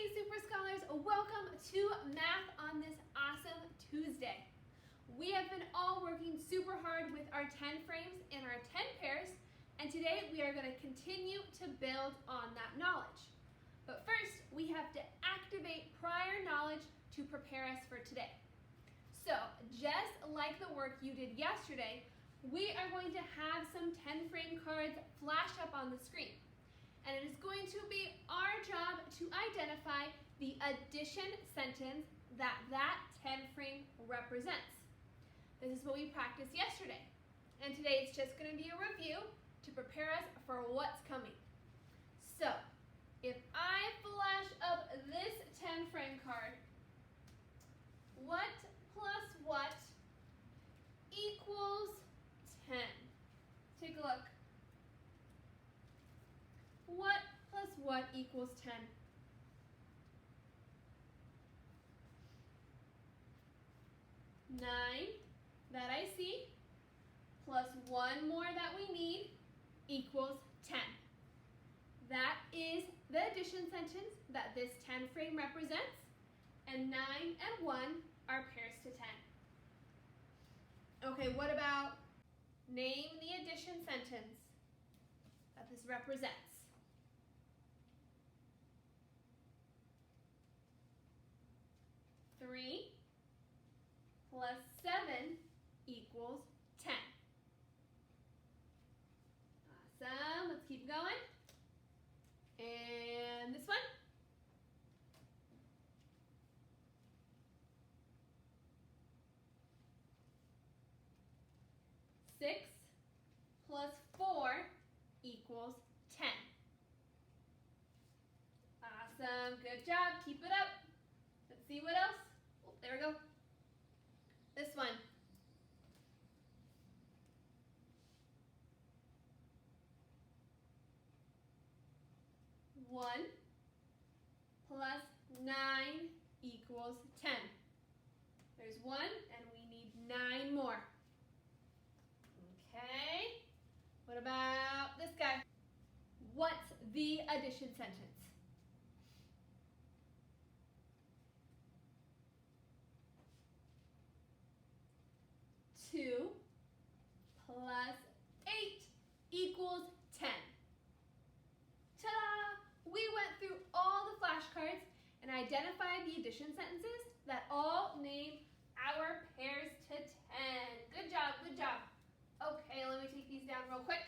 Hey Super Scholars, welcome to Math on this awesome Tuesday. We have been all working super hard with our 10 frames and our 10 pairs, and today we are going to continue to build on that knowledge. But first, we have to activate prior knowledge to prepare us for today. So, just like the work you did yesterday, we are going to have some 10 frame cards flash up on the screen. And it is going to be our job to identify the addition sentence that 10 frame represents. This is what we practiced yesterday. And today it's just going to be a review to prepare us for what's coming. So, if I flash up this 10 frame card, what plus what equals 10? Take a look. What plus what equals 10? 9 that I see plus one more that we need equals 10. That is the addition sentence that this 10 frame represents, and 9 and 1 are pairs to 10. Okay, what about name the addition sentence that this represents? 3 plus 7 equals 10. Awesome. Let's keep going. And this one. 6 plus 4 equals 10. Awesome. Good job. Keep it up. Let's see what else. Oh, there we go. This one. 1 plus 9 equals 10. There's 1 and we need 9 more. Okay. What about this guy? What's the addition sentence? 2 plus 8 equals 10. Ta-da! We went through all the flashcards and identified the addition sentences that all name our pairs to 10. Good job, good job. Okay, let me take these down real quick.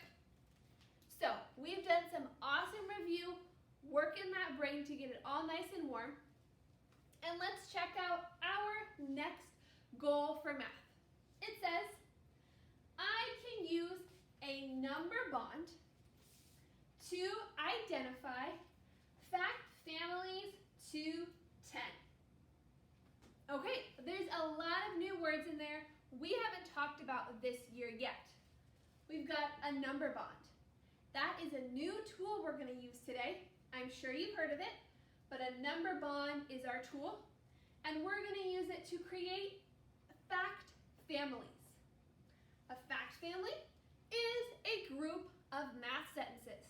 So, we've done some awesome review, working that brain to get it all nice and warm. And let's check out our next goal for math. It says, I can use a number bond to identify fact families to 10. Okay, there's a lot of new words in there we haven't talked about this year yet. We've got a number bond. That is a new tool we're going to use today. I'm sure you've heard of it, but a number bond is our tool, and we're going to use it to create fact families. A fact family is a group of math sentences.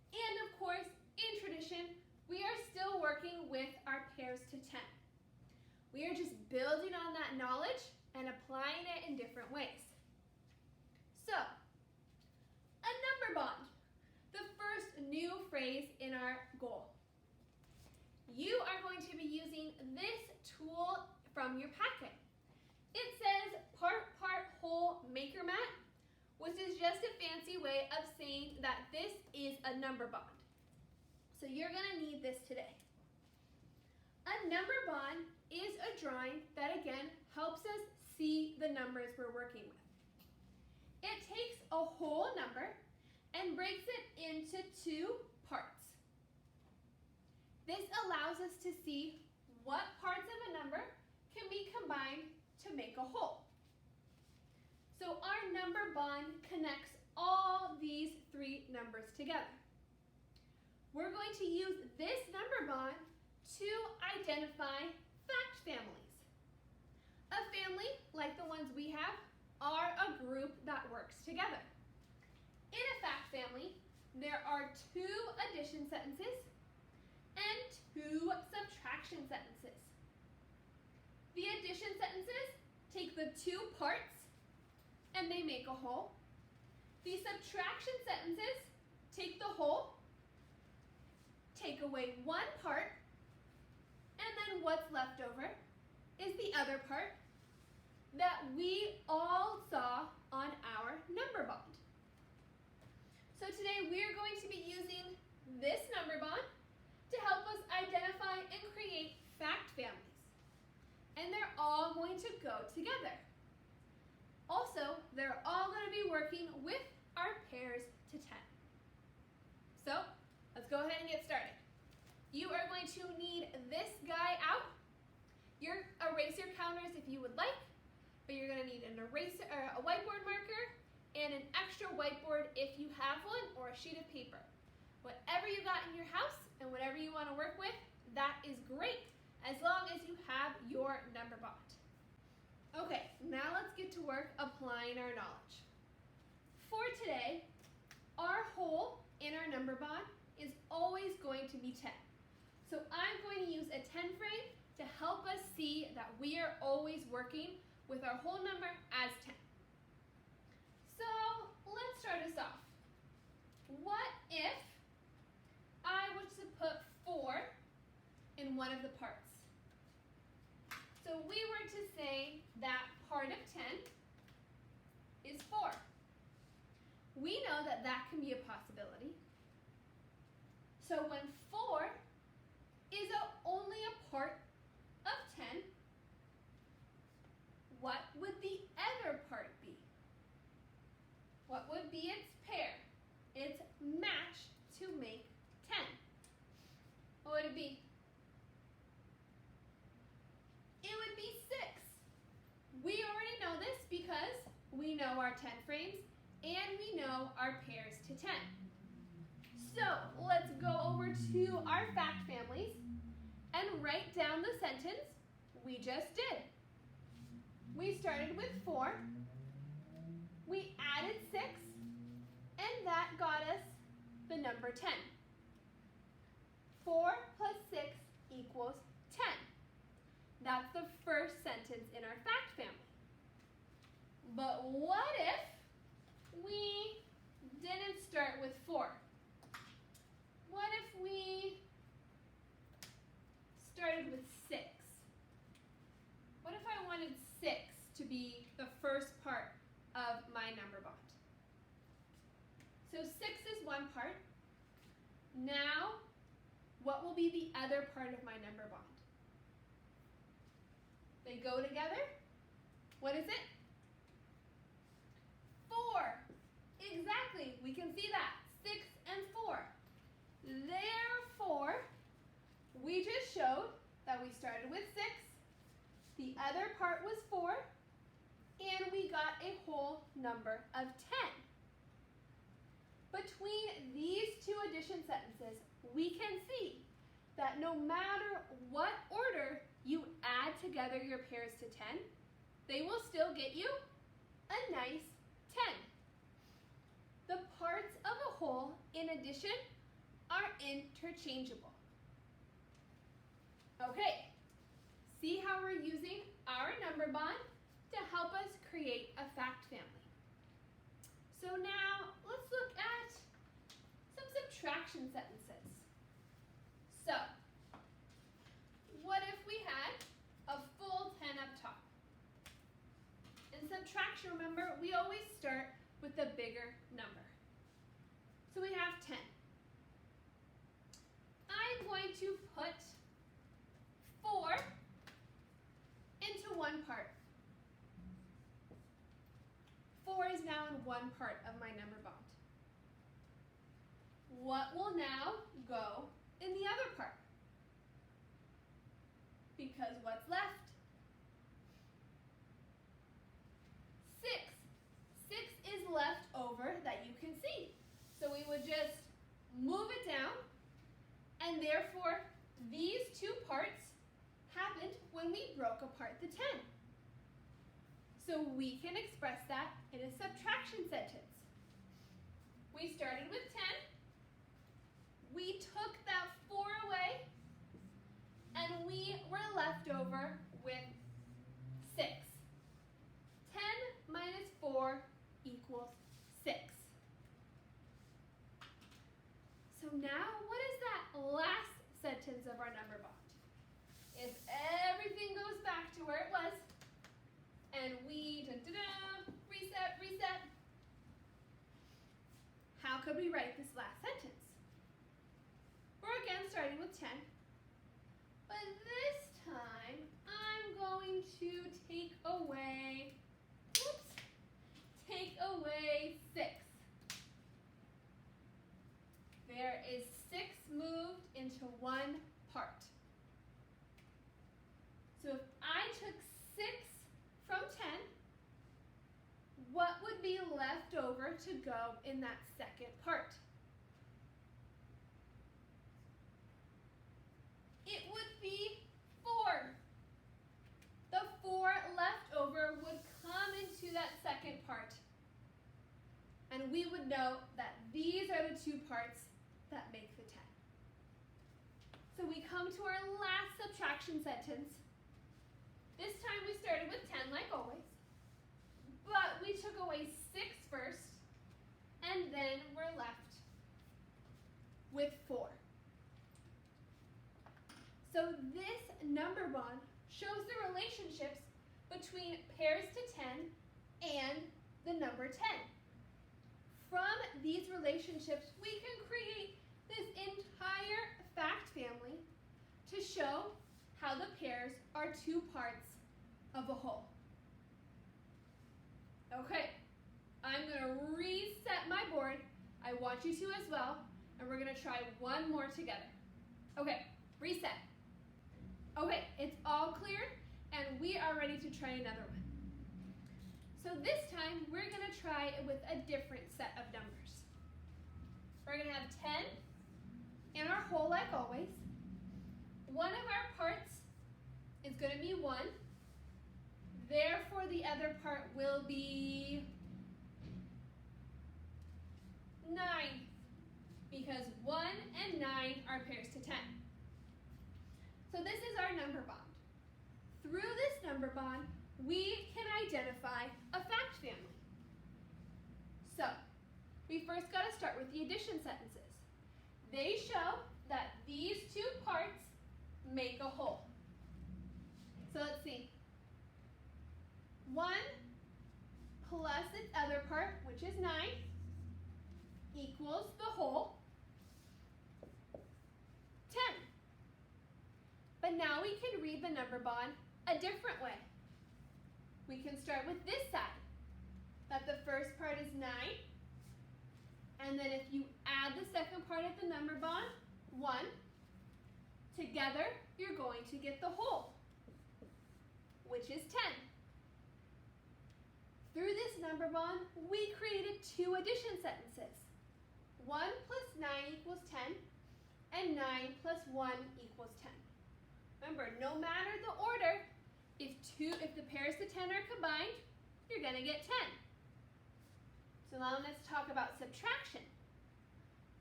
And of course, in tradition, we are still working with our pairs to 10. We are just building on that knowledge and applying it in different ways. So, a number bond, the first new phrase in our goal. You are going to be using this tool from your packet. It says part whole maker mat, which is just a fancy way of saying that this is a number bond. So you're going to need this today. A number bond is a drawing that again helps us see the numbers we're working with. It takes a whole number and breaks it into 2 parts. This allows us to see what parts of a number can be combined to make a whole. So our number bond connects all these 3 numbers together. We're going to use this number bond to identify fact families. A family, like the ones we have, are a group that works together. In a fact family, there are 2 addition sentences and 2 addition sentences. The addition sentences take the two parts and they make a whole. The subtraction sentences take the whole, take away one part, and then what's left over is the other part that we all saw on our number bond. So today we're going to be using this number bond to help us identify and create fact families. And they're all going to go together. Also, they're all going to be working with our pairs to 10. So, let's go ahead and get started. You are going to need this guy out. Erase your counters if you would like, but you're going to need an eraser, or a whiteboard marker and an extra whiteboard if you have one, or a sheet of paper. Whatever you got in your house and whatever you want to work with, that is great, as long as you have your number bond. Okay, now let's get to work applying our knowledge. For today, our whole in our number bond is always going to be 10. So I'm going to use a 10 frame to help us see that we are always working with our whole number as 10. So let's start us off. What if I was to put 4 in one of the parts? So we were to say that part of 10 is 4. We know that that can be a possibility. So when 4 is only a part of 10, what would the other part be? What would be its pair, its match to make 10? What would it be? It would be 6. We already know this because we know our 10 frames and we know our pairs to 10. So let's go over to our fact families and write down the sentence we just did. We started with 4, we added 6, and that got us the number 10. 4 plus 6 equals 10. That's the first sentence in our fact family. But what if we didn't start with 4? What if we started with 6? What if I wanted 6 to be the first part of my number bond? So 6 is one part. Now, what will be the other part of my number bond? They go together. What is it? 4. Exactly. We can see that. 6 and 4. Therefore, we just showed that we started with 6, the other part was 4, and we got a whole number of 10. Between these two addition sentences, we can see that no matter what order you add together your pairs to 10, they will still get you a nice 10. The parts of a whole, in addition, are interchangeable. Okay, see how we're using our number bond to help us create a fact family. So now, let's look at some subtraction sentences. So, what if we had a full 10 up top? In subtraction, remember, we always start with the bigger number. So we have 10. I'm going to put 4 into one part. 4 is now in one part of my number bond. What will now go in the other part? Because what's left? 6. 6 is left over that you can see. So we would just move it down, and therefore these two parts happened when we broke apart the 10. So we can express that in a subtraction sentence. We started with 10, we took that 4 away, and we over with 6. 10 minus 4 equals 6. So now, what is that last sentence of our number bond? If everything goes back to where it was, and we reset, how could we write this last sentence? We're again starting with 10, but this time I'm going to take away 6. There is 6 moved into one part. So if I took 6 from 10, what would be left over to go in that second part? It would be 4. The 4 left over would come into that second part. And we would know that these are the 2 parts that make the 10. So we come to our last subtraction sentence. This time we started with 10 like always, but we took away 6 first, and then we're left with 4. So this number bond shows the relationships between pairs to 10 and the number 10. From these relationships, we can create this entire fact family to show how the pairs are 2 parts of a whole. Okay, I'm going to reset my board. I want you to as well, and we're going to try one more together. Okay, reset. Okay, it's all clear, and we are ready to try another one. So this time, we're going to try it with a different set of numbers. We're going to have 10 in our whole like always. One of our parts is going to be 1. Therefore, the other part will be 9, because 1 and 9 are pairs to 10. So this is our number bond. Through this number bond, we can identify a fact family. So, we first got to start with the addition sentences. They show that these 2 parts make a whole. So let's see. 1 plus its other part, which is 9, equals the whole 10. But now we can read the number bond a different way. We can start with this side, that the first part is 9, and then if you add the second part of the number bond, 1, together you're going to get the whole, which is 10. Through this number bond, we created 2 addition sentences. 1 plus 9 equals 10, and 9 plus 1 equals 10. Remember, no matter the order, if the pairs to 10 are combined, you're going to get 10. So now let's talk about subtraction.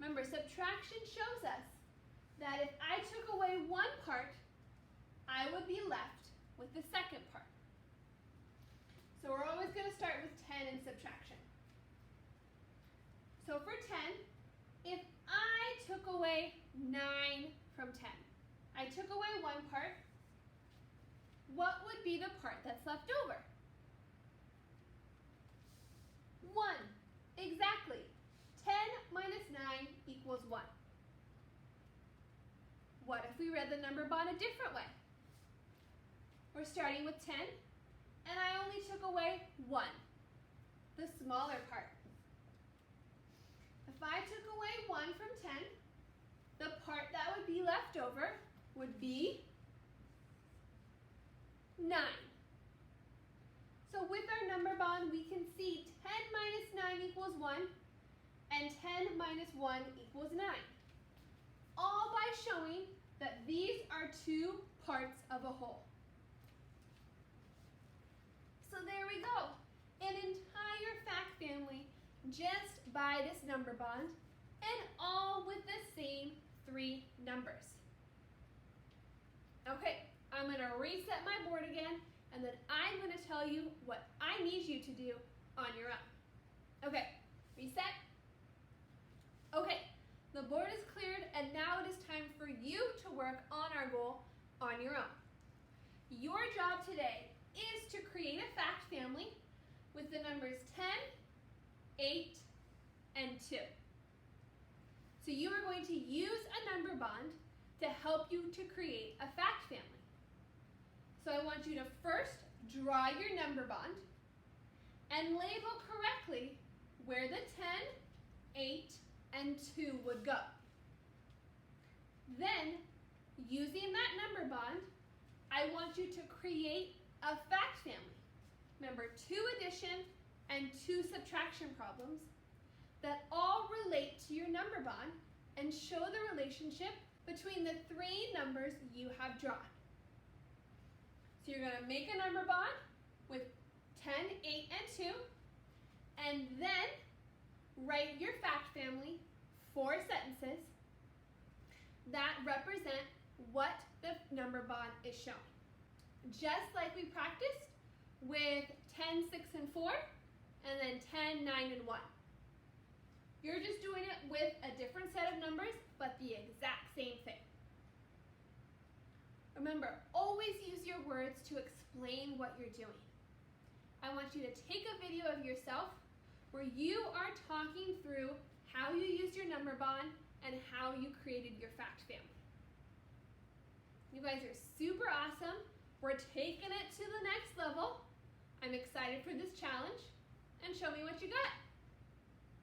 Remember, subtraction shows us that if I took away 1 part, I would be left with the second part. So we're always going to start with 10 in subtraction. So for 10, if I took away 9 from 10, I took away 1 part, what would be the part that's left over? 1. Exactly. 10 minus 9 equals 1. What if we read the number bond a different way? We're starting with 10, and I only took away 1, the smaller part. If I took away 1 from 10, the part that would be left over would be 9. So with our number bond, we can see 10 minus 9 equals 1, and 10 minus 1 equals 9. All by showing that these are 2 parts of a whole. So there we go. An entire fact family just by this number bond, and all with the same 3 numbers. Okay, I'm going to to reset my board again, and then I'm going to tell you what I need you to do on your own. Okay, reset. Okay, the board is cleared, and now it is time for you to work on our goal on your own. Your job today is to create a fact family with the numbers 10, 8, and 2. So you are going to use a number bond to help you to create a fact family. So I want you to first draw your number bond and label correctly where the 10, 8, and 2 would go. Then, using that number bond, I want you to create a fact family. Remember, 2 addition and 2 subtraction problems that all relate to your number bond and show the relationship between the 3 numbers you have drawn. So you're going to make a number bond with 10, 8, and 2, and then write your fact family 4 sentences that represent what the number bond is showing. Just like we practiced with 10, 6, and 4, and then 10, 9, and 1. You're just doing it with a different set of numbers, but the exact same thing. Remember, always use your words to explain what you're doing. I want you to take a video of yourself where you are talking through how you used your number bond and how you created your fact family. You guys are super awesome. We're taking it to the next level. I'm excited for this challenge, and show me what you got.